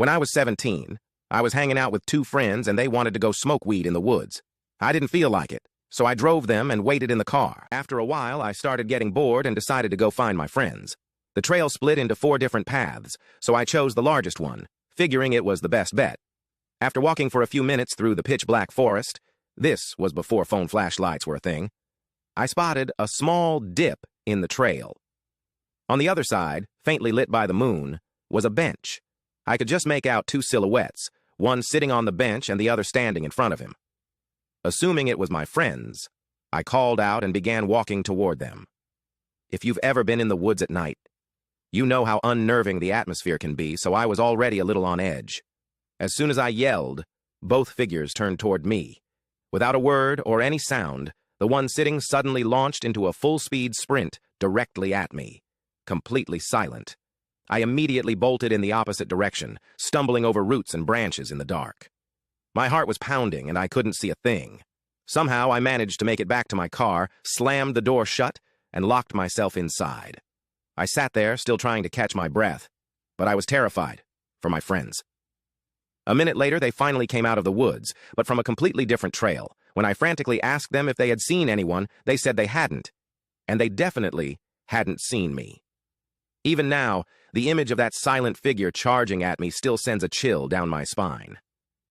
When I was 17, I was hanging out with two friends and they wanted to go smoke weed in the woods. I didn't feel like it, so I drove them and waited in the car. After a while, I started getting bored and decided to go find my friends. The trail split into 4 different paths, so I chose the largest one, figuring it was the best bet. After walking for a few minutes through the pitch-black forest, this was before phone flashlights were a thing, I spotted a small dip in the trail. On the other side, faintly lit by the moon, was a bench. I could just make out 2 silhouettes, one sitting on the bench and the other standing in front of him. Assuming it was my friends, I called out and began walking toward them. If you've ever been in the woods at night, you know how unnerving the atmosphere can be, so I was already a little on edge. As soon as I yelled, both figures turned toward me. Without a word or any sound, the one sitting suddenly launched into a full-speed sprint directly at me, completely silent. I immediately bolted in the opposite direction, stumbling over roots and branches in the dark. My heart was pounding and I couldn't see a thing. Somehow I managed to make it back to my car, slammed the door shut, and locked myself inside. I sat there, still trying to catch my breath, but I was terrified for my friends. A minute later, they finally came out of the woods, but from a completely different trail. When I frantically asked them if they had seen anyone, they said they hadn't, and they definitely hadn't seen me. Even now, the image of that silent figure charging at me still sends a chill down my spine.